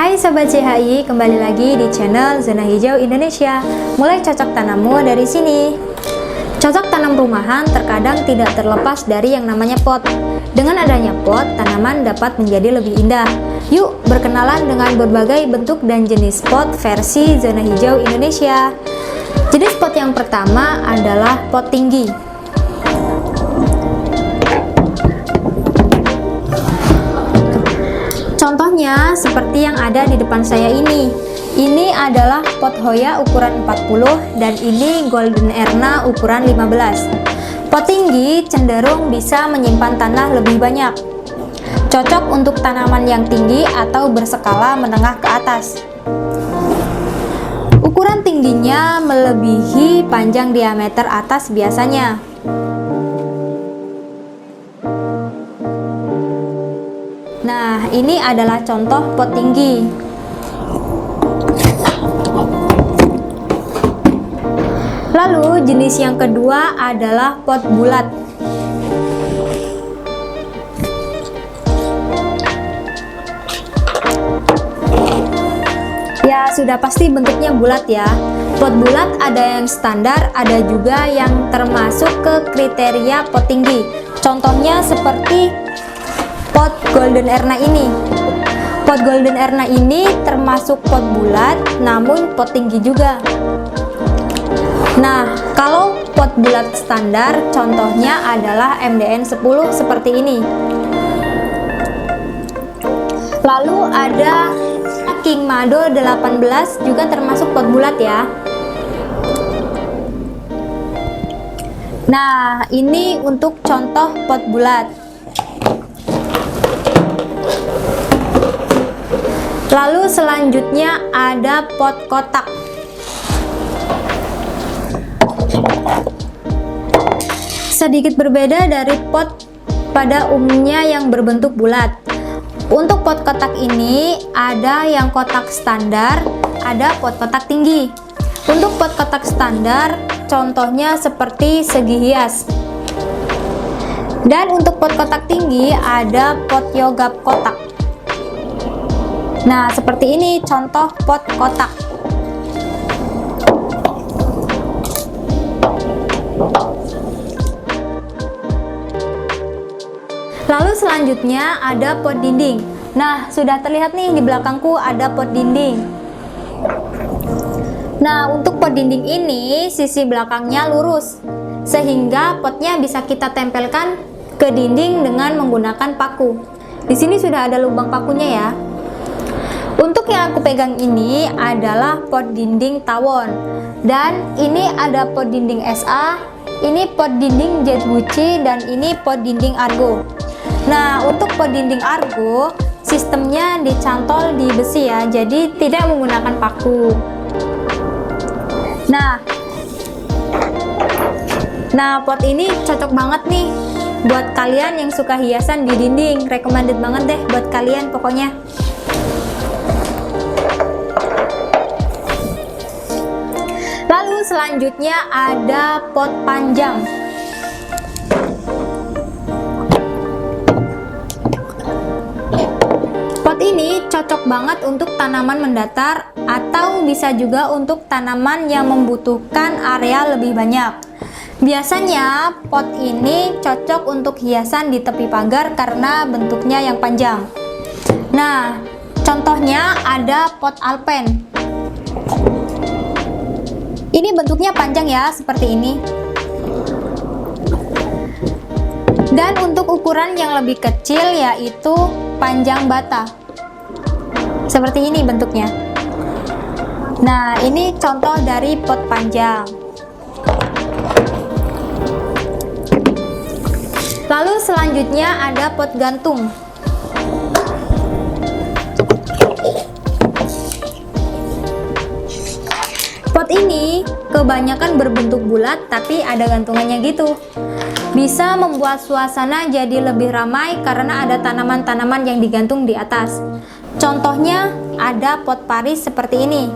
Hai Sobat CHI, kembali lagi di channel Zona Hijau Indonesia. Mulai cocok tanammu dari sini. Cocok tanam rumahan terkadang tidak terlepas dari yang namanya pot. Dengan adanya pot, tanaman dapat menjadi lebih indah. Yuk berkenalan dengan berbagai bentuk dan jenis pot versi Zona Hijau Indonesia. Jenis pot yang pertama adalah pot tinggi. Contohnya seperti yang ada di depan saya ini. Ini adalah pot Hoya ukuran 40 dan ini Golden Erna ukuran 15. Pot tinggi cenderung bisa menyimpan tanah lebih banyak. Cocok untuk tanaman yang tinggi atau berskala menengah ke atas. Ukuran tingginya melebihi panjang diameter atas biasanya. Nah, ini adalah contoh pot tinggi. Lalu, jenis yang kedua adalah pot bulat. Ya, sudah pasti bentuknya bulat ya. Pot bulat ada yang standar, ada juga yang termasuk ke kriteria pot tinggi. Contohnya seperti pot Golden Erna ini. Pot Golden Erna ini termasuk pot bulat, namun pot tinggi juga. Nah, kalau pot bulat standar, contohnya adalah MDN 10 seperti ini. Lalu ada King Mado 18 juga termasuk pot bulat ya. Nah, ini untuk contoh pot bulat. Lalu selanjutnya ada pot kotak. Sedikit berbeda dari pot pada umumnya yang berbentuk bulat. Untuk pot kotak ini ada yang kotak standar, ada pot kotak tinggi. Untuk pot kotak standar contohnya seperti segi hias. Dan untuk pot kotak tinggi ada pot yogap kotak. Nah, seperti ini contoh pot kotak. Lalu selanjutnya ada pot dinding. Nah, sudah terlihat nih di belakangku ada pot dinding. Nah, untuk pot dinding ini sisi belakangnya lurus, sehingga potnya bisa kita tempelkan ke dinding dengan menggunakan paku. Di sini sudah ada lubang pakunya ya. Untuk yang aku pegang ini adalah pot dinding tawon, dan ini ada pot dinding SA, ini pot dinding Jet Gucci, dan ini pot dinding Argo. Nah, untuk pot dinding Argo sistemnya dicantol di besi ya, jadi tidak menggunakan paku. Nah, pot ini cocok banget nih buat kalian yang suka hiasan di dinding, recommended banget deh buat kalian pokoknya. Lalu selanjutnya ada pot panjang. Pot ini cocok banget untuk tanaman mendatar atau bisa juga untuk tanaman yang membutuhkan area lebih banyak. Biasanya pot ini cocok untuk hiasan di tepi pagar karena bentuknya yang panjang. Nah, contohnya ada pot alpen. Ini bentuknya panjang ya, seperti ini. Dan untuk ukuran yang lebih kecil yaitu panjang bata. Seperti ini bentuknya. Nah, ini contoh dari pot panjang. Lalu selanjutnya ada pot gantung. Pot ini kebanyakan berbentuk bulat tapi ada gantungannya gitu. Bisa membuat suasana jadi lebih ramai karena ada tanaman-tanaman yang digantung di atas. Contohnya ada pot Paris seperti ini.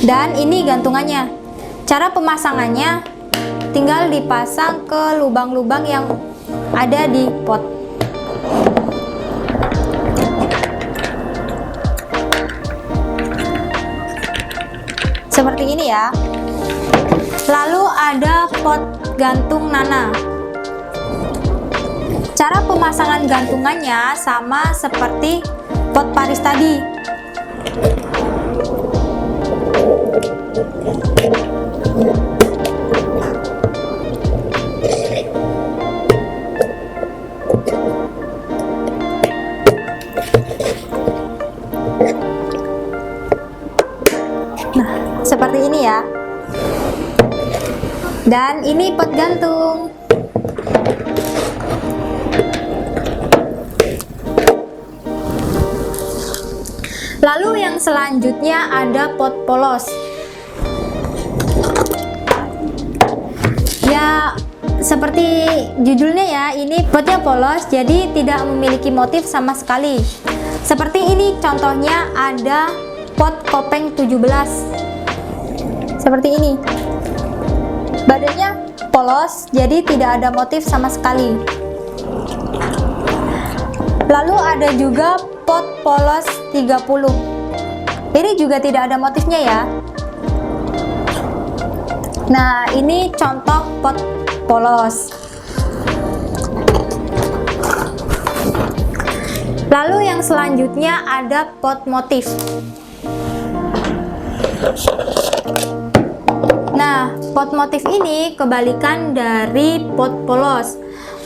Dan ini gantungannya. Cara pemasangannya tinggal dipasang ke lubang-lubang yang ada di pot. Seperti ini ya. Lalu ada pot gantung nana. Cara pemasangan gantungannya sama seperti pot Paris tadi. Nah, seperti ini ya. Dan ini pot gantung. Lalu yang selanjutnya ada pot polos. Ya, seperti judulnya ya, ini potnya polos, jadi tidak memiliki motif sama sekali. Seperti ini contohnya, ada pot kopeng 17. Seperti ini. Badannya polos, jadi tidak ada motif sama sekali. Lalu ada juga pot polos 30. Ini juga tidak ada motifnya ya. Nah, ini contoh pot polos. Lalu yang selanjutnya ada pot motif. Nah, pot motif ini kebalikan dari pot polos.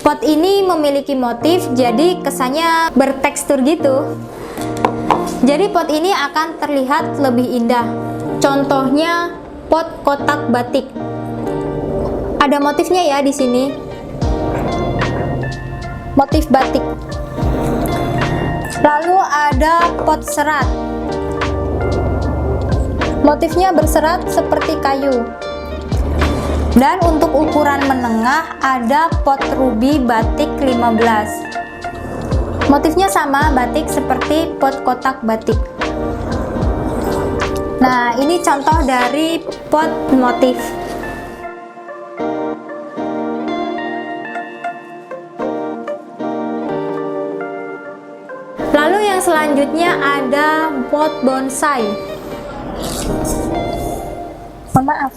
Pot ini memiliki motif, jadi kesannya bertekstur gitu. Jadi pot ini akan terlihat lebih indah. Contohnya pot kotak batik. Ada motifnya ya di sini. Motif batik. Lalu ada pot serat. Motifnya berserat seperti kayu. Dan untuk ukuran menengah ada pot ruby batik 15. Motifnya sama batik seperti pot kotak batik. Nah, ini contoh dari pot motif. Lalu yang selanjutnya ada pot bonsai. Mohon maaf.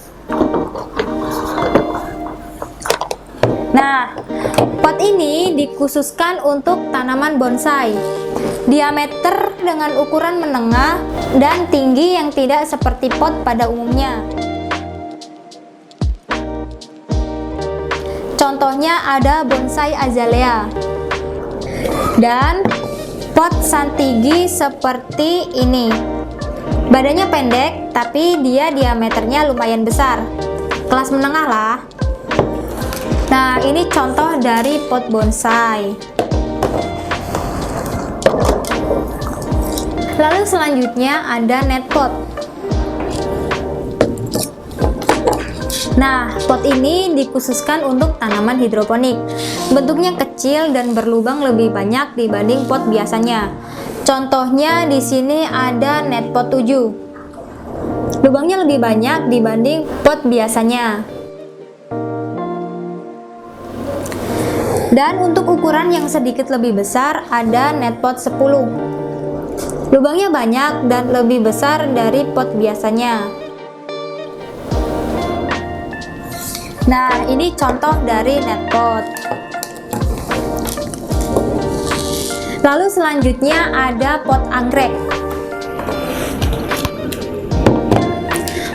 Nah, pot ini dikhususkan untuk tanaman bonsai. Diameter dengan ukuran menengah dan tinggi yang tidak seperti pot pada umumnya. Contohnya ada bonsai azalea. Dan pot santigi seperti ini. Badannya pendek, tapi dia diameternya lumayan besar. Kelas menengah lah. Nah, ini contoh dari pot bonsai. Lalu selanjutnya ada net pot. Nah, pot ini dikhususkan untuk tanaman hidroponik. Bentuknya kecil dan berlubang lebih banyak dibanding pot biasanya. Contohnya di sini ada net pot 7. Lubangnya lebih banyak dibanding pot biasanya. Dan untuk ukuran yang sedikit lebih besar ada net pot 10. Lubangnya banyak dan lebih besar dari pot biasanya. Nah, ini contoh dari net pot. Lalu selanjutnya ada pot anggrek.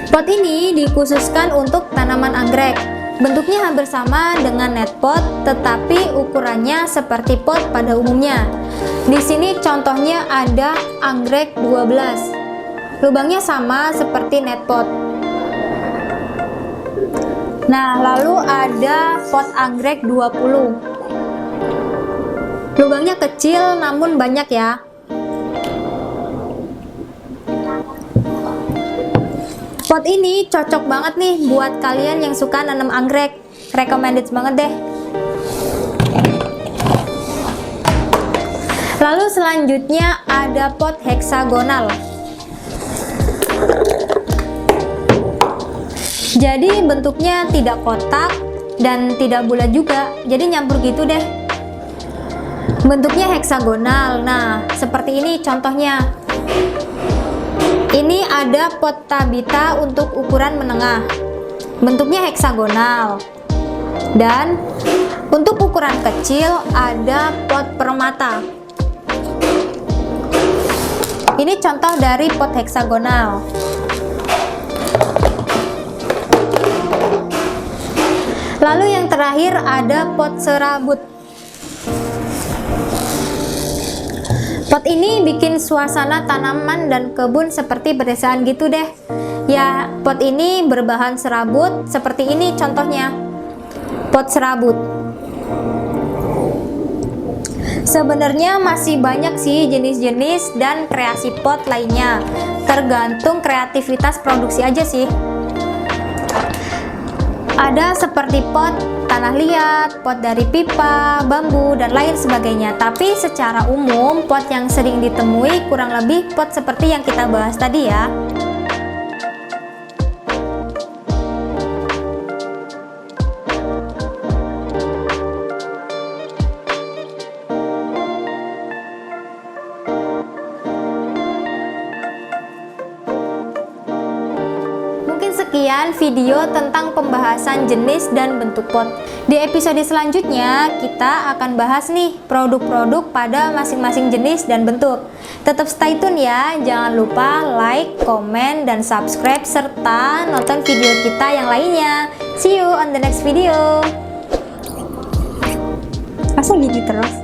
Pot ini dikhususkan untuk tanaman anggrek. Bentuknya hampir sama dengan net pot, tetapi ukurannya seperti pot pada umumnya. Di sini contohnya ada anggrek 12. Lubangnya sama seperti net pot. Nah, lalu ada pot anggrek 20. Lubangnya kecil namun banyak ya. Pot ini cocok banget nih buat kalian yang suka nanam anggrek. Recommended banget deh. Lalu selanjutnya ada pot heksagonal. Jadi bentuknya tidak kotak, dan tidak bulat juga, jadi nyampur gitu deh. Bentuknya heksagonal. Nah, seperti ini contohnya. Ini ada pot tabita untuk ukuran menengah. Bentuknya heksagonal. Dan untuk ukuran kecil ada pot permata. Ini contoh dari pot heksagonal. Lalu yang terakhir ada pot serabut. Pot ini bikin suasana tanaman dan kebun seperti pedesaan gitu deh. Ya, pot ini berbahan serabut seperti ini contohnya. Pot serabut. Sebenarnya masih banyak sih jenis-jenis dan kreasi pot lainnya. Tergantung kreativitas produksi aja sih. Ada seperti pot tanah liat, pot dari pipa, bambu, dan lain sebagainya. Tapi secara umum, pot yang sering ditemui kurang lebih pot seperti yang kita bahas tadi ya. Sekian video tentang pembahasan jenis dan bentuk pot. Di episode selanjutnya kita akan bahas nih produk-produk pada masing-masing jenis dan bentuk. Tetap stay tune ya, jangan lupa like, komen, dan subscribe serta nonton video kita yang lainnya. See you on the next video. Masa gini terus?